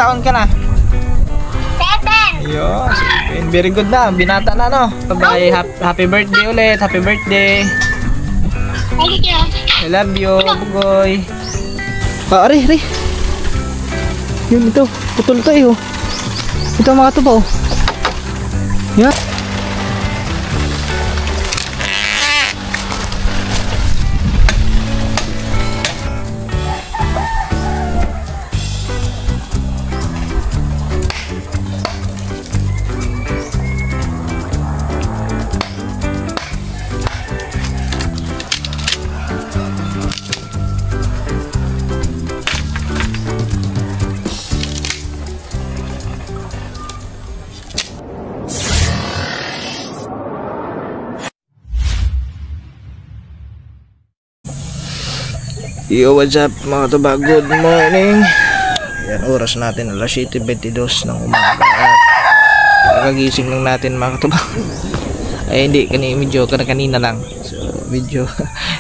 taon ka na? 7. Yo, very good na. Binata na, no? Bye-bye. Happy birthday ulit. Happy birthday. Thank you. I love you, Bugoy. Ari. Yun, ito. Putol to eh, oh. Ito mga ito ba, oh. Yan. Yo, what's up mga tuba? Good morning. Yan, oras natin alas 7:22 ng umaga at kakagising lang natin mga tuba. Ay hindi, medyo kanina lang. So medyo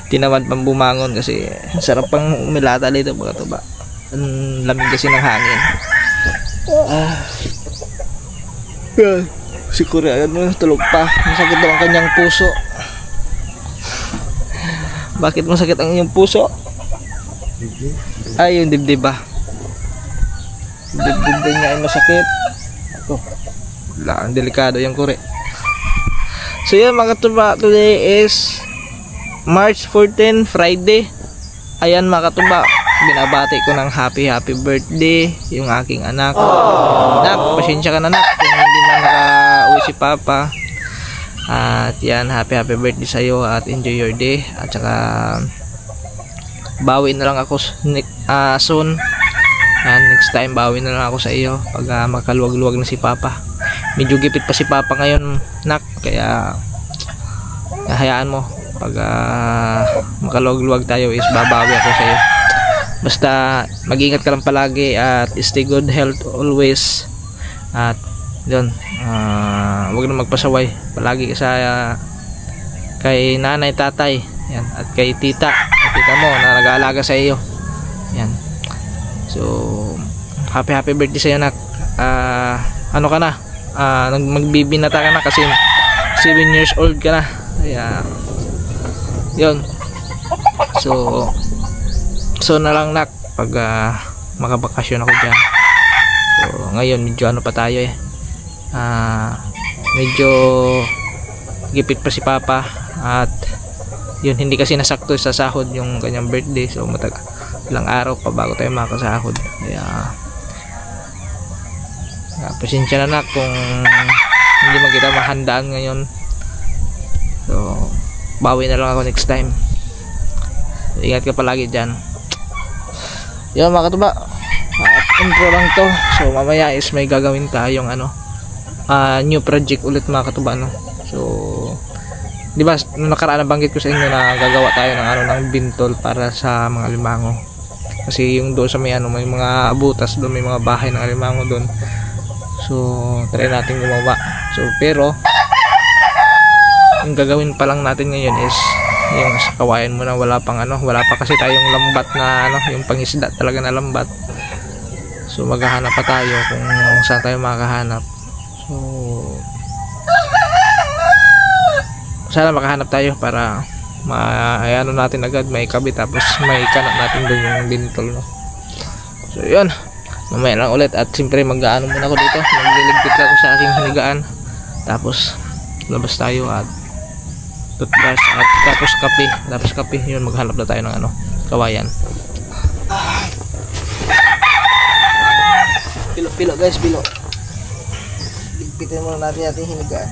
tinamad pang bumangon kasi sarap pang umilata dito mga tuba. Ang lamig kasi ng hangin. Si Korea tulog pa. Masakit daw ang kanyang puso. Bakit masakit ang iyong puso? Ay, yung dibdib ba? Dibdib din niya ay masakit. Ito. Ang delikado yung kure. So yun mga tuba, today is March 14, Friday. Ayan mga tuba, binabati ko ng happy birthday yung aking anak. Anak, pasensya ka na anak kung hindi na nakauwi si Papa. At yan, happy birthday sa'yo at enjoy your day. At saka bawi na lang ako soon. Next time bawi na lang ako sa iyo pag makaluwag-luwag na si Papa. Medyo gipit pa si Papa ngayon nak, kaya hayaan mo pag makaluwag-luwag tayo is babawi ako sa iyo. Basta mag-ingat ka lang palagi at stay good health always. At yun, huwag na magpasaway palagi sa kay nanay, tatay, yan, at kay tita mo na nag-aalaga sa iyo. Yan. So, happy birthday sa iyo nak. Ano ka na? Magbibinata ka na kasi 7 years old ka na. Kaya yun. So na lang nak pag makabakasyon ako diyan. So, ngayon medyo ano pa tayo eh. Medyo gipit pa si Papa at yun, hindi kasi nasakto sa sahod yung kanyang birthday, so ilang araw pa bago tayo makasahod. Kaya pasensya na kung hindi man kita mahandaan ngayon. So bawi na lang ako next time. Ingat ka palagi dyan. Yun mga katuba, intro lang to. So mamaya is may gagawin tayong new project ulit mga katuba, no? So di ba nung nakaraan nabanggit ko sa inyo na gagawa tayo ng bintol para sa mga alimango. Kasi yung doon sa may may mga butas doon, may mga bahay ng alimango doon. So try natin gumawa. So pero yung gagawin pa lang natin ngayon is yung sa kawayan muna, wala pa kasi tayong lambat na yung pangisda talaga na lambat. So maghahanap pa tayo kung saan tayo makahanap. So sana makahanap tayo para maayano natin agad, may kabit, tapos may kanap natin doon yung bintol, no? So yun, mamaya lang ulit at siyempre mag-aano muna ako dito, magliligpit ako sa aking hinigaan, tapos labas tayo at toothbrush at tapos kape, yun, maghanap na tayo ng kawayan. Pilo guys, ligpitin muna natin ating hinigaan.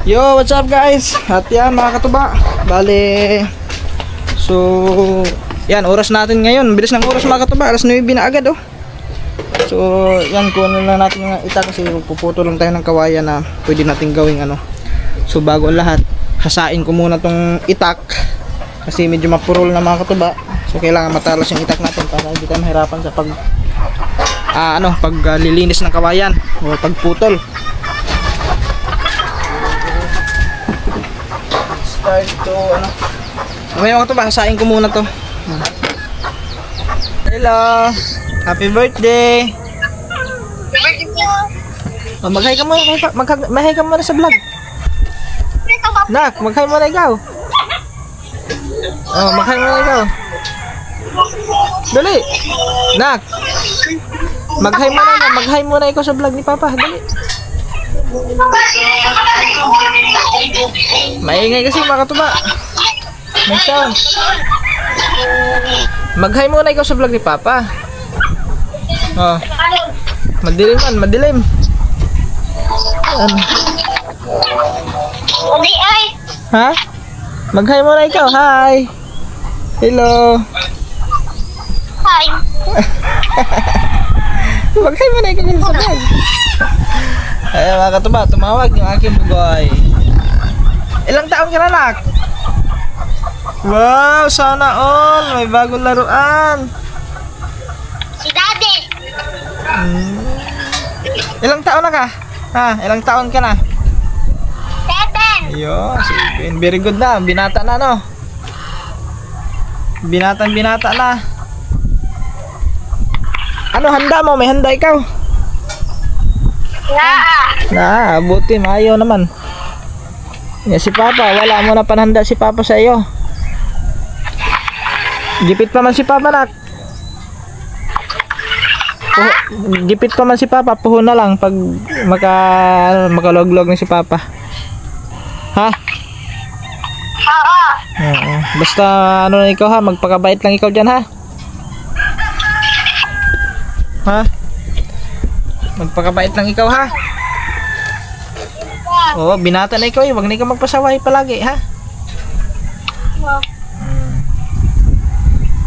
Yo, what's up guys? At yan mga katuba, bale, so yan, oras natin ngayon. Bilis ng oras mga katuba, alas 9 na agad oh. So yan, kunin lang natin yung itak kasi puputo lang tayo ng kawayan na pwede natin gawing ano. So bago ang lahat, hasain ko muna tong itak kasi medyo mapurol na mga katuba. So kailangan matalas yung itak natin para hindi tayo mahirapan sa paglilinis ng kawayan o pagputol. Start to ano. Mamaya mga katuba, hasain ko muna to. Hello, happy birthday. Oh, mag-hi ka muna, mag-hi ka muna sa vlog. Nak, mag-hi muna ikaw. Oh, mag-hi muna ikaw. Dali. Nak. Mag-hi muna ikaw sa vlog ni Papa, dali. Maingay kasi mga katuba. May sound. Mag-hi muna ikaw sa vlog ni Papa. Oh. Madilim man, madilim. Ha? Mag-hi muna ikaw, hi. Hello. Hi. Mag-hi muna ikaw sa vlog. Ay mga katuba, tumawag yung aking bugoy. Ilang taon ka na, nak? Wow, sana all. May bagong laruan. Si Daddy. Ilang taon na ka? Ha? Ilang taon ka na? 7. Yo, 7. Very good na. Binata na, no? Binata na. Ano handa mo? May handa ikaw? Buti. Maayo naman. Yeah, si Papa. Wala mo na panhanda si Papa sa iyo. Gipit pa man si Papa, nak. Gipit pa man si Papa, puho na lang pag makaluglog na si Papa. Ha? Oo. Basta ano na ikaw ha, magpakabait lang ikaw dyan ha. Ha? Magpakabait lang ikaw ha. Oo, binata na ikaw eh, wag na ikaw magpasaway palagi ha.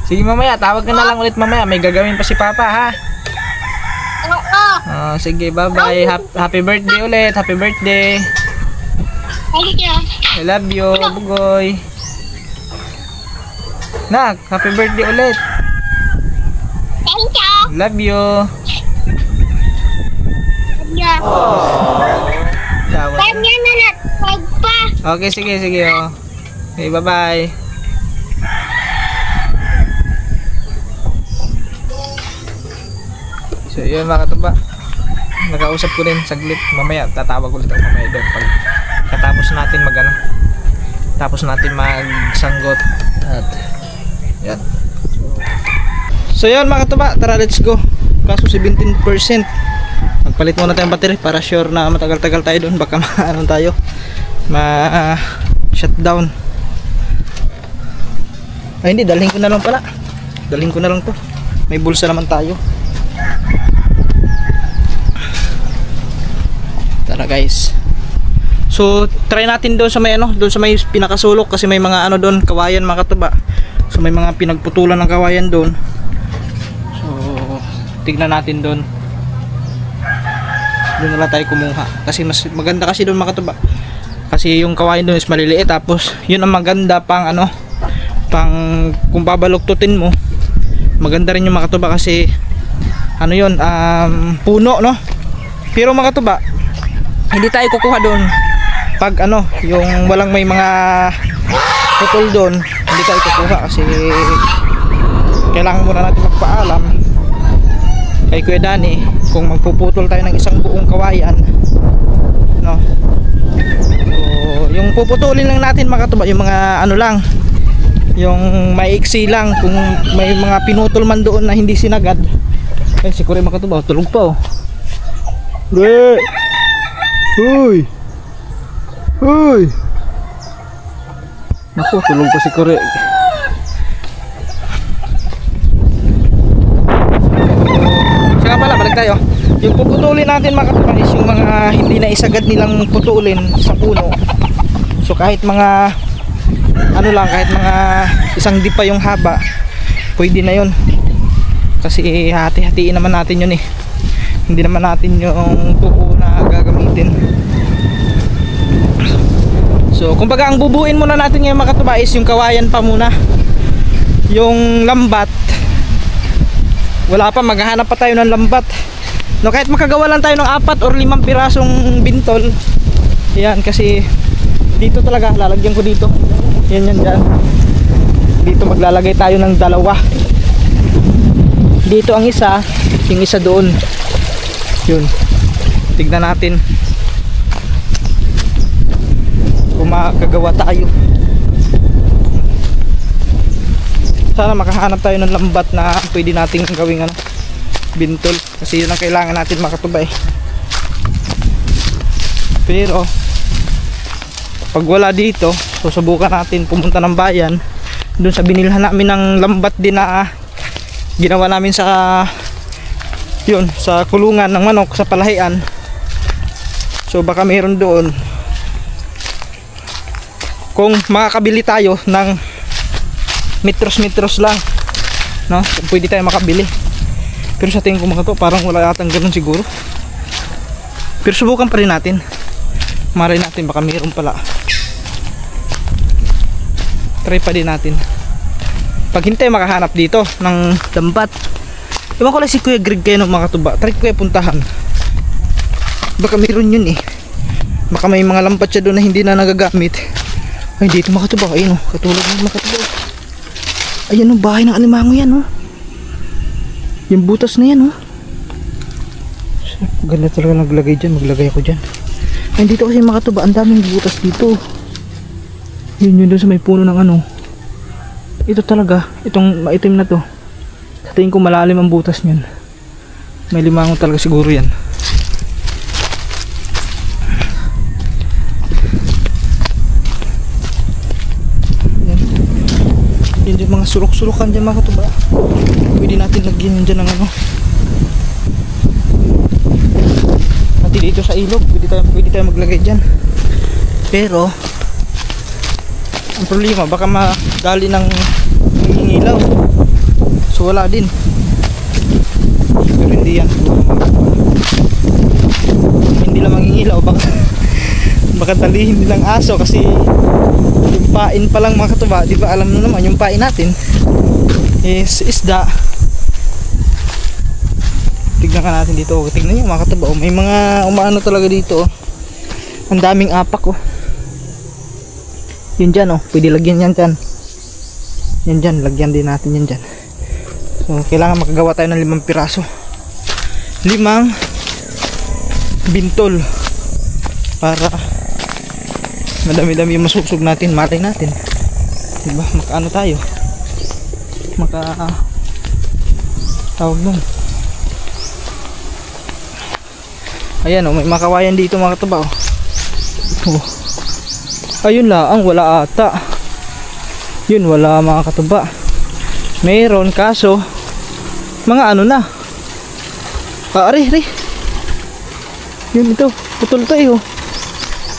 Sige mamaya, tawag ka na lang ulit mamaya. May gagawin pa si Papa ha. Sige, bye bye. Happy birthday ulit. Happy birthday. Thank you. I love you, bugoy. Nak, happy birthday ulit. Thank you. Love you. Tawag. Kanya na natawag pa. Okay, sige oh. Okay, bye bye. So yun mga katuba, nakausap ko rin saglit. Mamaya tatawag ulit ako mamaya doon pag katapos natin tapos natin magsanggot at yan. So yun mga katuba, tara let's go. Kaso 17%, magpalit muna tayong battery para sure na matagal-tagal tayo doon. Baka ano tayo shutdown. Ay hindi, dalhin ko na lang pala. Dalhin ko na lang to, may bulsa naman tayo. Tara guys. So try natin doon sa may doon sa may pinakasulok kasi may mga doon kawayan mga katuba. So may mga pinagputulan ng kawayan doon. So tignan natin doon. Doon na lang tayo kumuha kasi mas maganda kasi doon mga katuba. Kasi yung kawayan doon is maliliit, tapos yun ang maganda pang pang kung babaluktutin mo. Maganda rin yung mga katuba kasi yun, puno no. Pero mga katuba, hindi tayo kukuha doon pag yung walang may mga putol doon. Hindi tayo kukuha kasi kailangan muna natin magpaalam kay Kuya Danny kung magpuputol tayo ng isang buong kawayan, no. So yung puputulin lang natin mga katuba, yung mga lang, yung maiksi lang. Kung may mga pinutol man doon na hindi sinagad, si Kuya mga katuba tulog pa oh. Hoy! Naku, tulog pa si Kore. Saka pala, balik tayo. Yung puputulin natin mga kapatid is yung mga hindi na isagad nilang putulin sa puno. So kahit mga ano lang, kahit mga isang di pa yung haba, pwede na yun. Kasi hati-hatiin naman natin yun eh. Hindi naman natin yung buo na gagamitin. So kumbaga ang bubuin muna natin ngayon mga katuba is yung kawayan pa muna. Yung lambat, wala pa, maghahanap pa tayo ng lambat. No, kahit makagawa lang tayo ng 4 or 5 pirasong bintol. Yan, kasi dito talaga lalagyan ko dito. Yan dyan. Dito maglalagay tayo ng 2. Dito ang isa, yung isa doon. Yun. Tignan natin kung makagawa tayo. Sana makahanap tayo ng lambat na pwede nating gawing ano, bintol, kasi yun ang kailangan natin mga katuba eh. Pero pag wala dito, susubukan natin pumunta ng bayan. Doon sa binilhan namin ng lambat din na ginawa namin sa yun, sa kulungan ng manok sa palahian. So baka mayroon doon. Kung makakabili tayo ng metros lang, no, pwede tayo makabili. Pero sa tingin ko mga to, parang wala yatang ganun siguro. Pero subukan pa rin natin. Maray natin, baka mayroon pala. Try pa din natin. Pag hintay makahanap dito ng lambat. Ewan ko lang si Kuya Greg kayo ng mga tuba. Try ko kayo puntahan. Baka mayroon yun eh. Baka may mga lambat siya doon na hindi na nagagamit. Ay dito mga tuba. Ayun o, katulad ng mga tuba. Ayan o, bahay ng alimango yan o. Yung butas na yan oh. Ganda talaga naglagay dyan. Maglagay ako dyan. Ay dito kasi mga tuba, ang daming butas dito. Yun doon sa may puno ng ano. Ito talaga, itong maitim na to. Sa tingin ko malalim ang butas nyan. May limango talaga siguro yan. Yan yung mga sulok-sulokan dyan mga tuba. Pwede natin lagyan yun dyan ng ano. Pati dito sa ilog pwede tayo maglagay dyan. Pero ang problema, baka madali ng nangingilaw. So wala din. Pero hindi yan. Hindi lang mangingilaw, baka talihin nilang aso. Kasi yung pain pa lang mga katuba, di ba alam mo naman yung pain natin is isda. Tignan ka natin dito. Tignan nyo mga katuba, may mga umaano talaga dito. Ang daming apak oh. Yun dyan oh, pwede lagyan yan dyan. Yan dyan, lagyan din natin yan dyan. So kailangan makagawa tayo ng 5 piraso. 5 bintol. Para madami-dami yung masusog natin, matay natin. Diba, makaano tayo, tawag nun. Ayan o, may makawayan dito mga katuba oh. Ayun lang, wala ata. Yun, wala mga katuba. Mayroon kaso mga ano na. Ari. Yun, ito, putol tayo.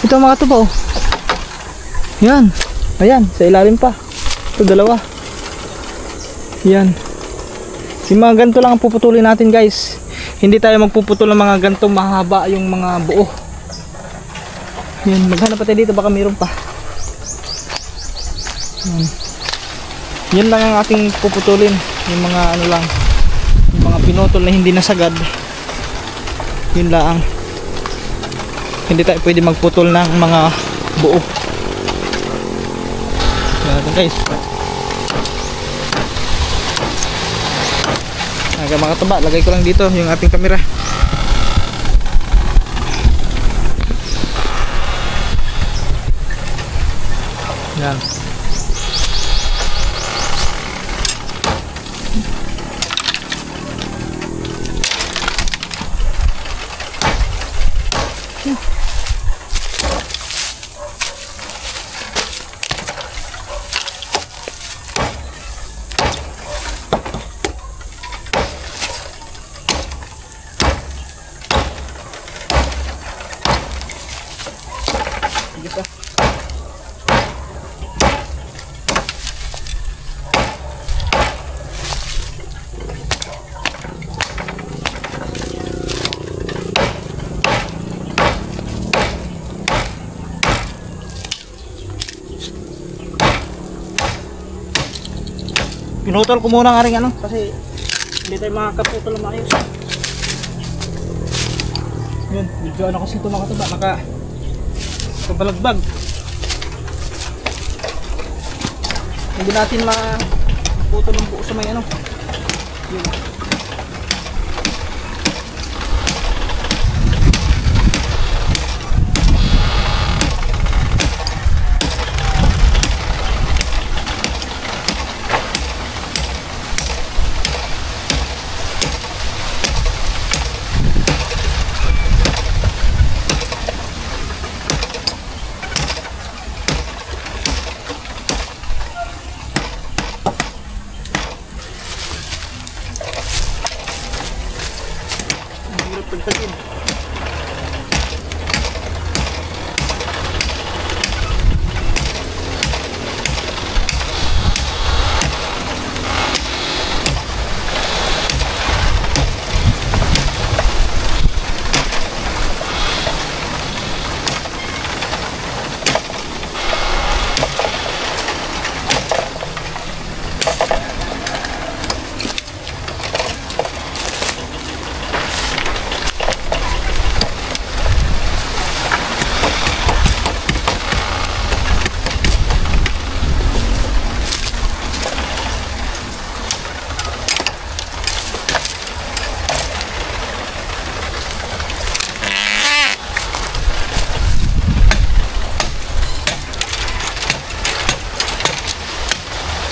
Ito mga katuba oh. Yan, ayan, sa ilalim pa. Ito 2. Yan. Yung mga ganito lang ang puputulin natin guys. Hindi tayo magpuputol ng mga ganito mahaba yung mga buo. Yan, maghanap pa tayo dito, baka mayroon pa. Yan lang ang ating puputulin. Yung mga ano lang, yung mga pinutol na hindi nasagad. Yun lang. Hindi tayo pwede magputol ng mga buo. Yan guys. Mga katuba, lagay ko lang dito yung ating camera. Yan. Sige pa. Pinutol ko muna nga rin ano kasi hindi tayo makakaputol ng maayos. Yun, medyo ano kasi ito mga katuba, nakabalagbag. Hindi natin maputol ng buo sa may ano. Yun. Pagtagin.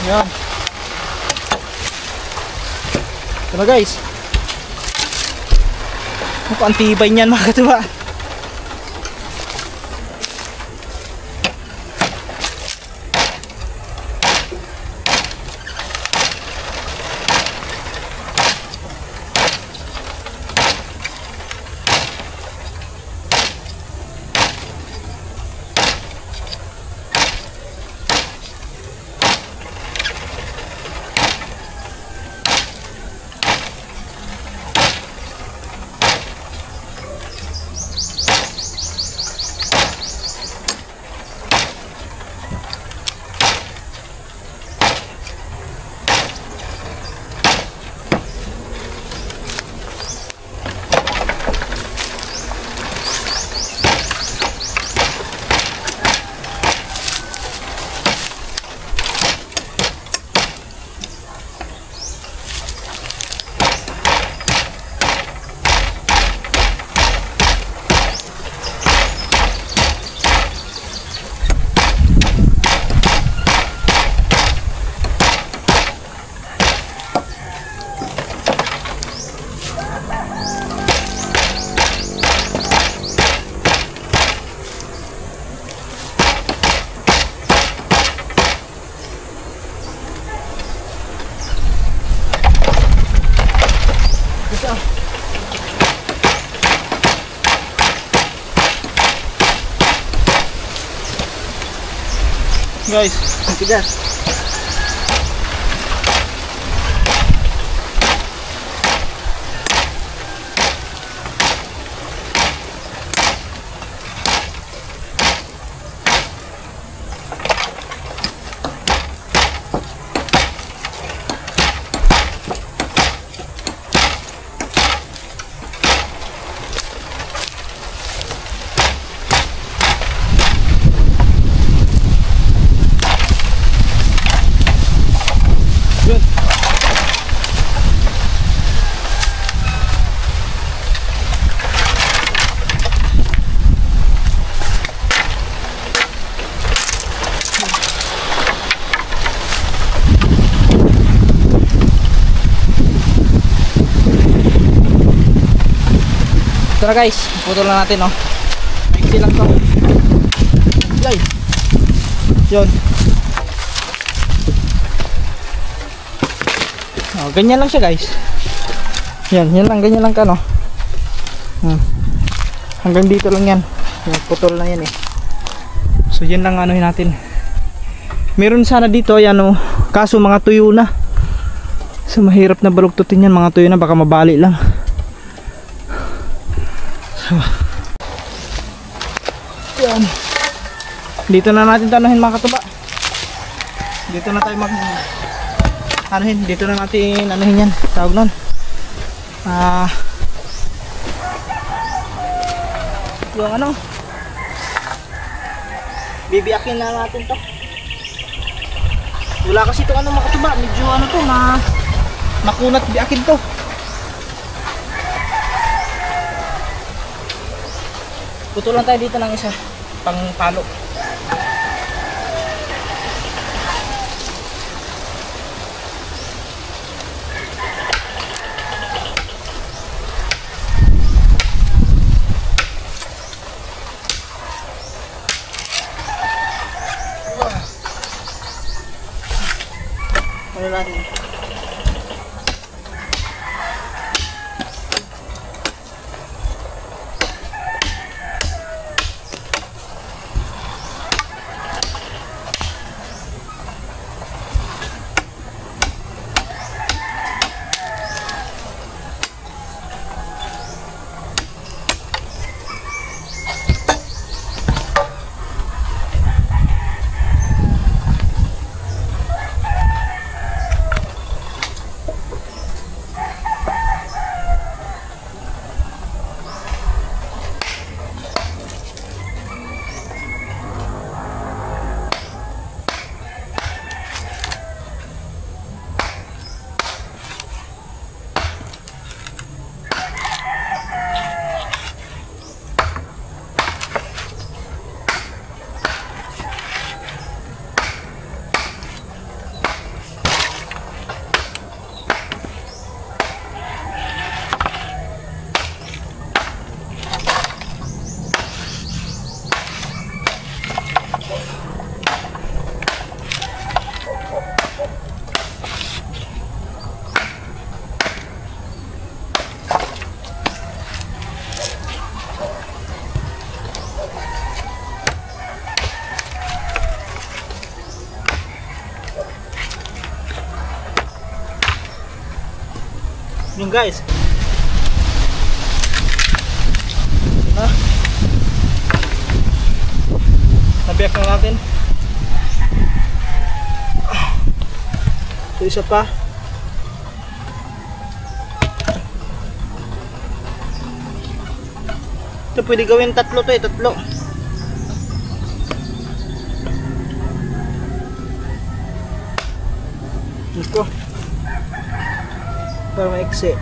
Yan. Ito na guys. Mukhang tibay niyan mga katuba. Guys, matigas. Ito na guys, putol na natin oh. Maiksi lang to. Guys. Yun. Oh, ganyan lang siya guys. Yan lang, ganyan lang ka no. Hanggang dito lang yan. Yung putol na yan eh. So yan lang anuhin natin. Meron sana dito yan oh. Kaso mga tuyo na. So mahirap na baluktutin yan, mga tuyo na, baka mabali lang. Yan. Dito na natin tanuhin mga katuba. Dito na tayo anuhin, dito na natin anuhin yan, tawag nun. Yung ano, bibiyakin na natin to. Wala kasi ito ano mga katuba, medyo ano to, makunat biyakin to. Putulan tayo dito ng isa pang palo. Ano natin? Yung guys. Nabiyak na natin. Ito isa pa. Ito pwede gawin tatlo to eh, tatlo. Ito. Para maiksi.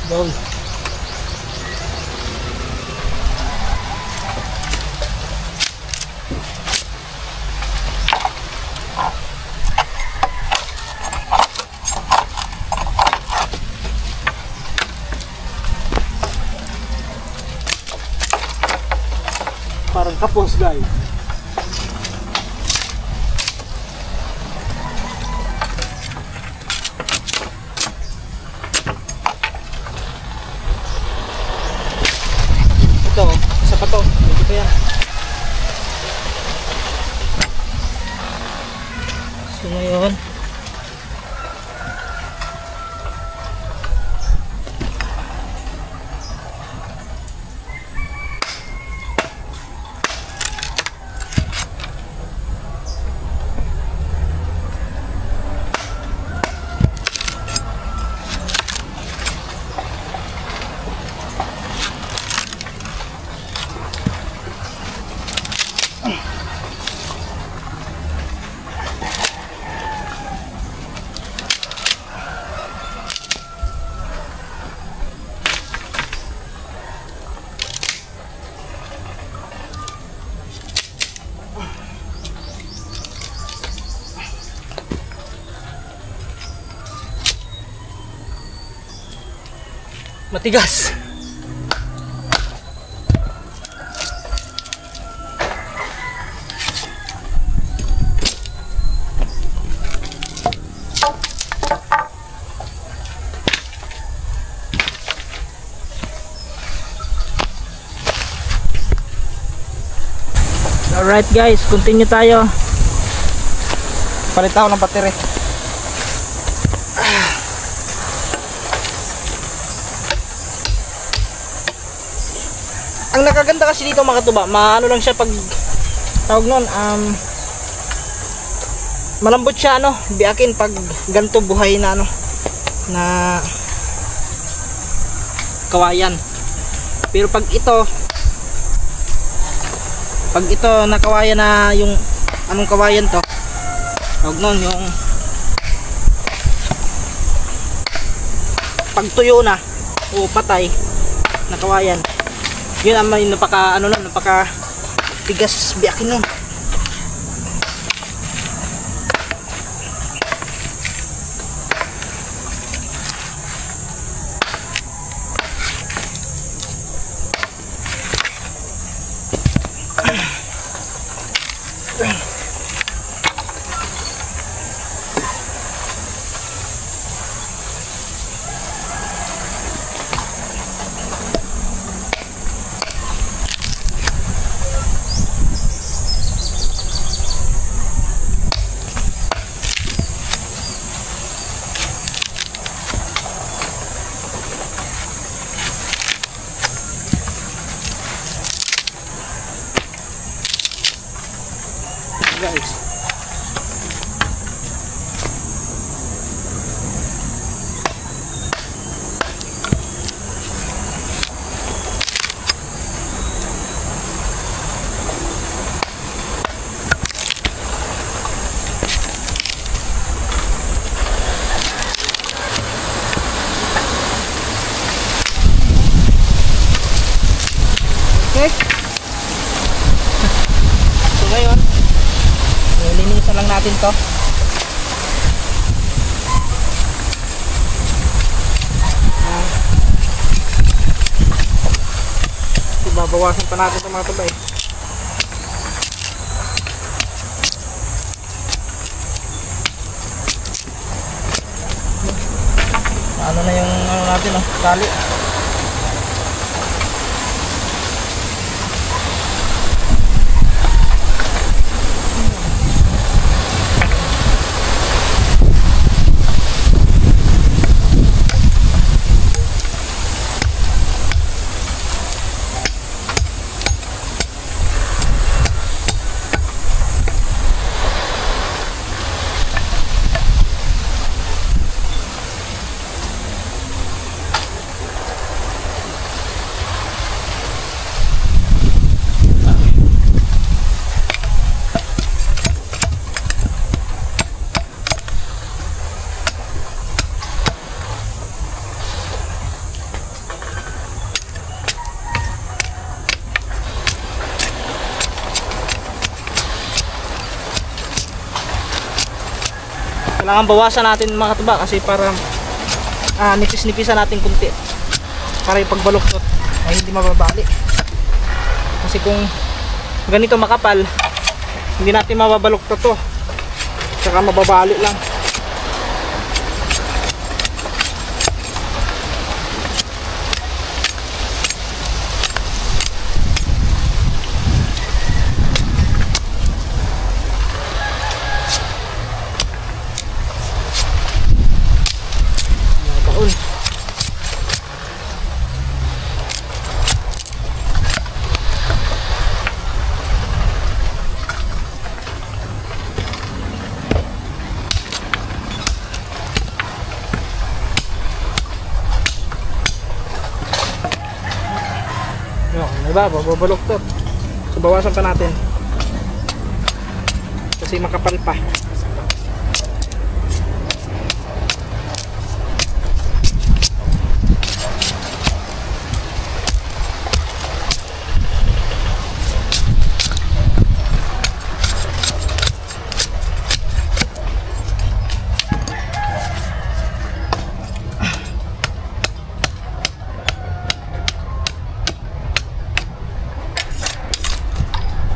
Down. Parang kapos guys. Ito, isa pa to. Hindi pa yan. So ngayon matigas. Alright guys, continue tayo. Palit ako ng battery. ang nakaganda kasi dito mga katuba, maano lang siya pag tawag nun, malambot siya ano, biakin pag ganito buhay na ano, na kawayan. Pero pag ito na kawayan na yung anong kawayan to, tawag nun, yung pag tuyo na o patay na kawayan, yun ang may napaka ano nun, napaka tigas biakin nun. Guys, okay. So ngayon, linisan lang natin to. Babawasan pa natin itong mga tabay. Ano na yung ano natin, oh, tali. Kailangan bawasan natin mga katuba kasi para nipis-nipisan natin kunti para yung pagbaluktot ay hindi mababali. Kasi kung ganito makapal, hindi natin mababaluktot to, saka mababali lang. Diba? Babaluktot. So bawasan pa natin kasi makapal pa.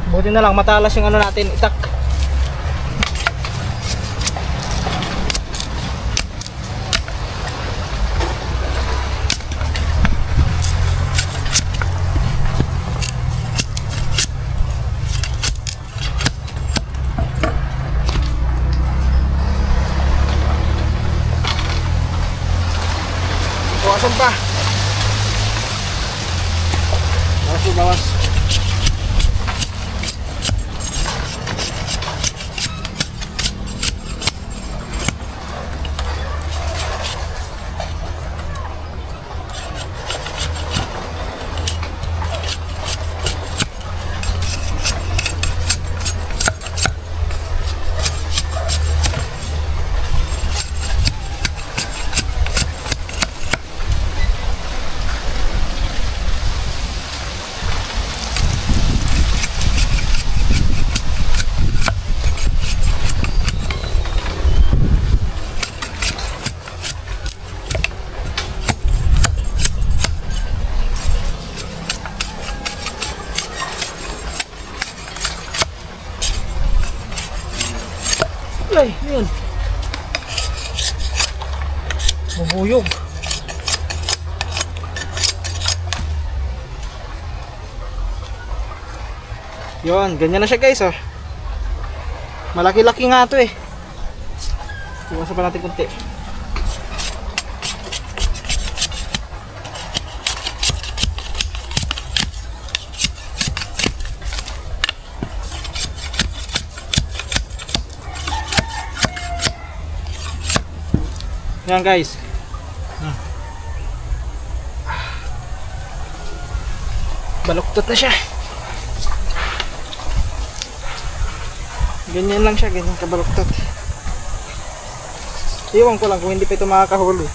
Buti na lang matalas yung ano natin, itak. Bawasan pa. po bawas. Ay, yun. Bubuyog. Yun, ganyan na siya guys, oh. Malaki-laki nga to eh. Iwasan pa natin kunti. Yan guys. Baluktot na siya. Ganyan lang siya, ganyan kabaluktot. Iwan ko lang kung hindi pa ito makakahuli.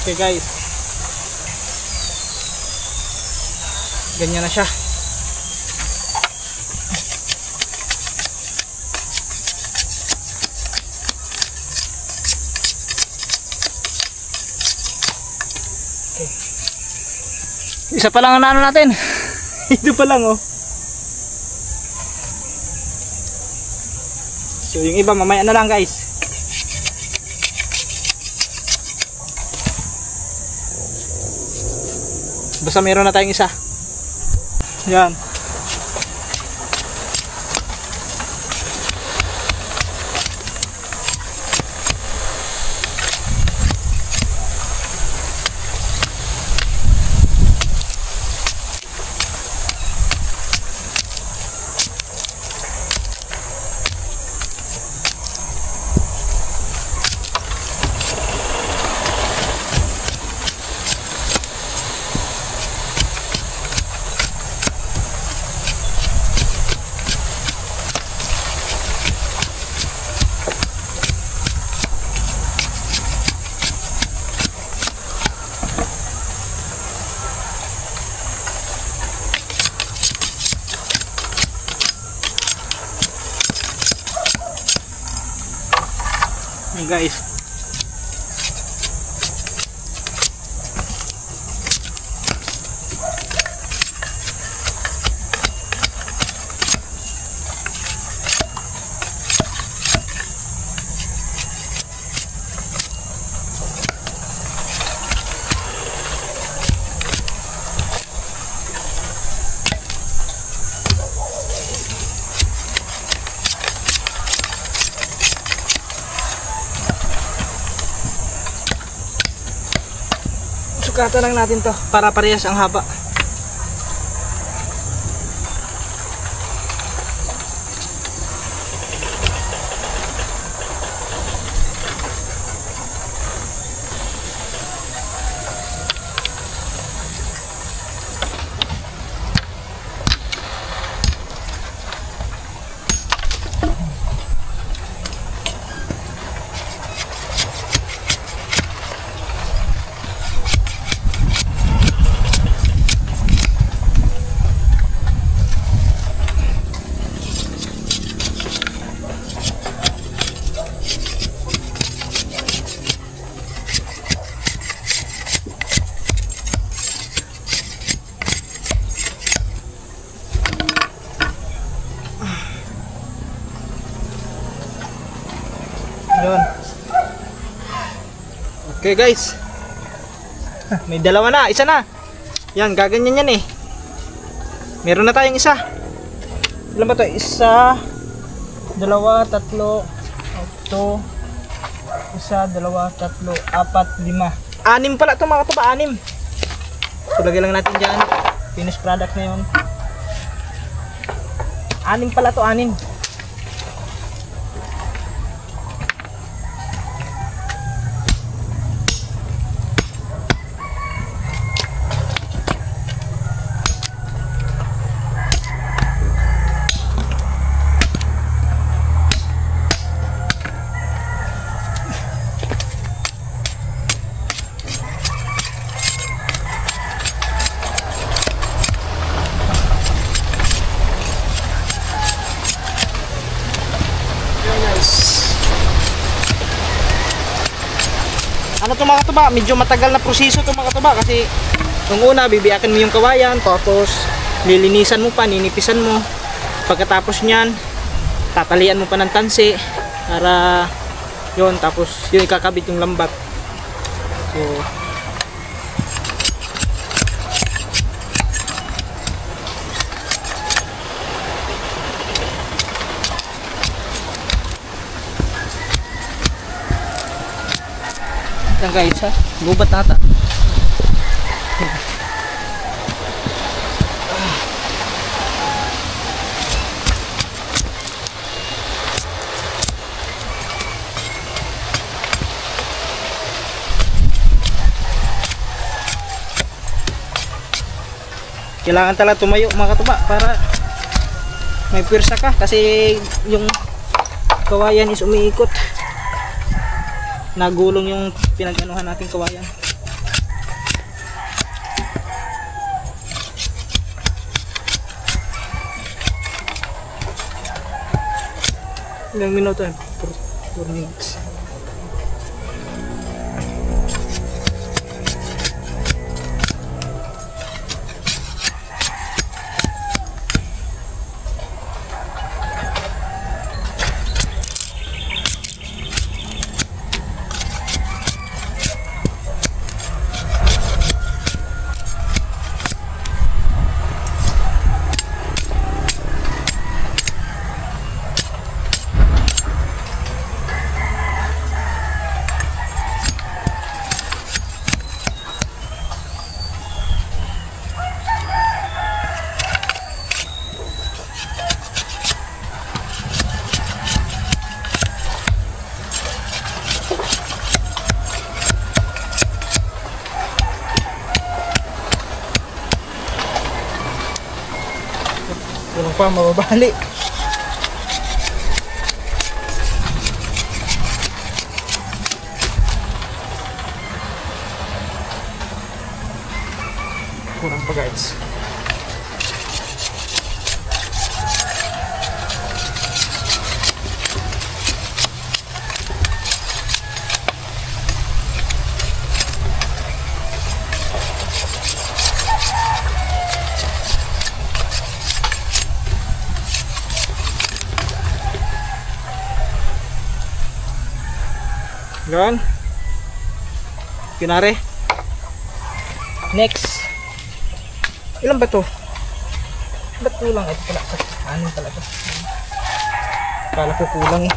Okay guys, ganyan na siya. Okay. Isa pa lang ang ano natin. Ito pa lang, oh. So yung iba mamaya na lang guys. Basta meron na tayong isa. Yan. Guys, sukatan lang natin to para parehas ang haba. Yun. Okay guys. May dalawa na, isa na. Yan, gaganyan yan eh. Meron na tayong isa. Ilan ba to? Isa, dalawa, tatlo, ito, isa, dalawa, tatlo, apat, lima. 6 pala ito mga katuba, 6. Tulagay lang natin dyan. Finished product na yun. 6 pala ito, 6. Ano to mga katuba, medyo matagal na proseso to mga katuba kasi nung una bibiyakin mo yung kawayan, tapos lilinisan mo pa, ninipisan mo. Pagkatapos niyan, tatalian mo pa ng tansi para yun, tapos yun ikakabit yung lambat. So yan guys ha, gubat nata. Kailangan talaga tumayo mga katuba para may pwersa ka kasi yung kawayan is umiikot. Nagulong yung pinag-anuhan nating kawayan. Ilang minuto eh? 4 minutes. Walang pa mababali. Kurang pa guys. Yan. Kinare. Next. Ilan ba to? Ba't kulang? Ito pala. 6 pala to. Kala ko kulang eh.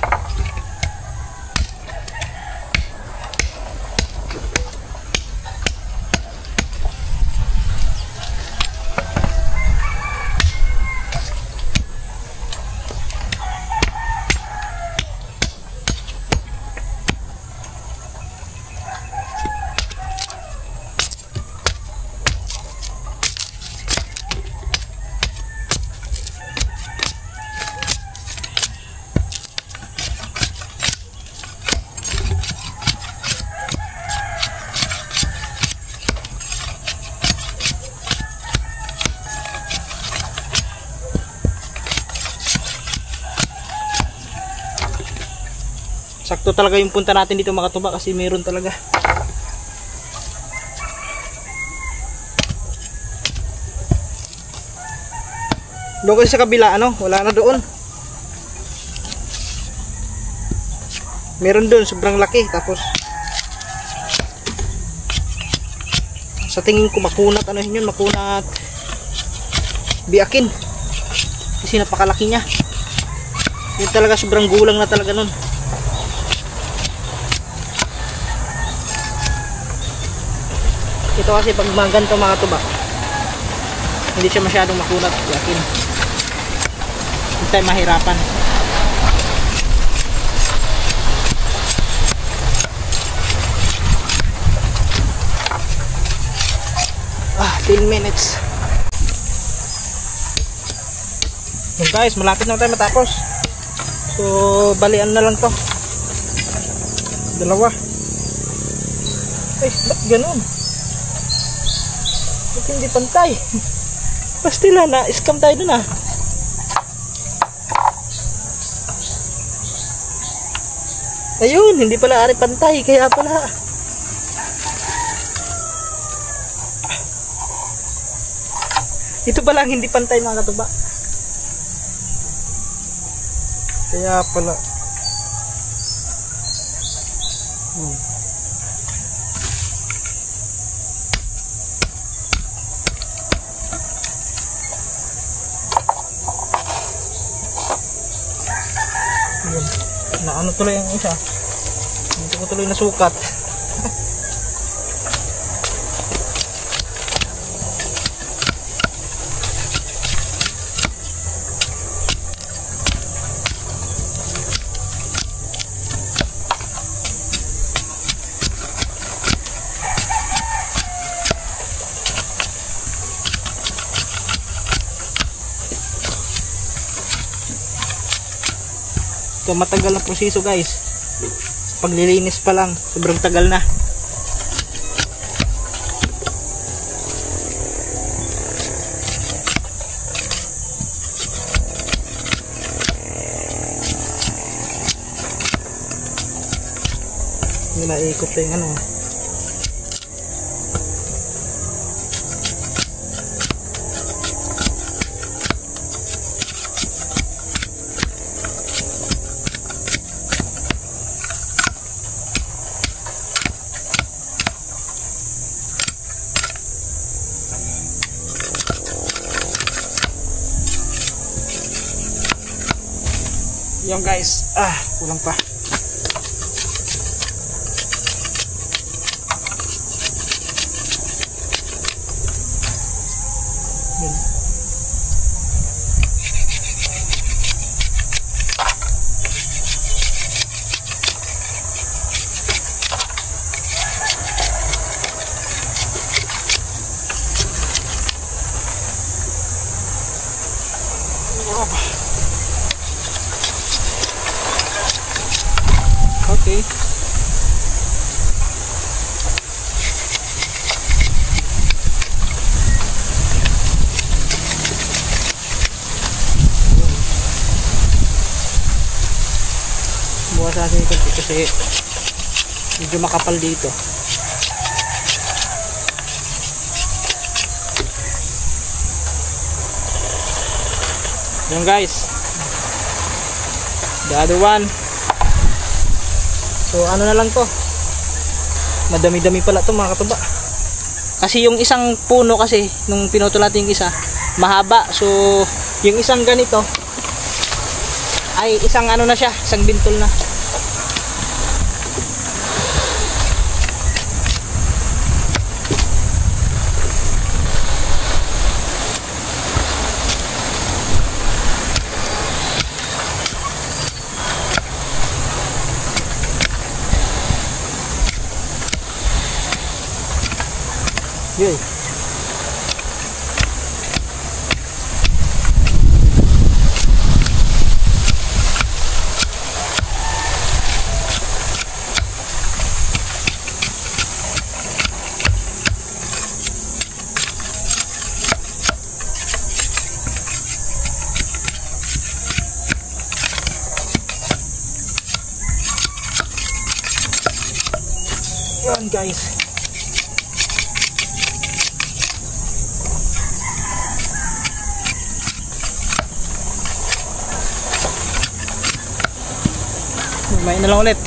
Sakto talaga yung punta natin dito mga katuba kasi meron talaga. Doon kasi sa kabila ano, wala na doon. Meron doon, sobrang laki. Tapos, sa tingin ko makunat, ano yun, makunat biakin. Kasi napakalaki niya. Yun talaga, sobrang gulang na talaga nun. Ito kasi pag mga ganito mga tuba, hindi siya masyadong makunat biakin. Hindi tayo mahirapan. 10 minutes. Yun guys, malapit na tayo matapos. So, balian na lang to. Dalawa. Ay, ba't ganun? Ba't hindi pantay? Pastila na, scam tayo dun ah. Ayun, hindi pala ari pantay, kaya pala. Ito pa lang hindi pantay mga katuba. Kaya pala. Yun. Naano tuloy ang isa. Hindi ko tuloy nasukat. Ito matagal na proseso guys. Paglilinis pa lang, sobrang tagal na. Hindi naikot na yung ano. Yung guys, kulang pa. Yun. Okay. Bukas natin ito kasi medyo makapal dito. Yan guys. The other one. So ano na lang to, madami-dami pala to mga katuba. Kasi yung isang puno kasi nung pinutol natin yung isa mahaba, so yung isang ganito ay isang ano na siya, isang bintol na. Yun. Yan guys. Kumain na lang ulit.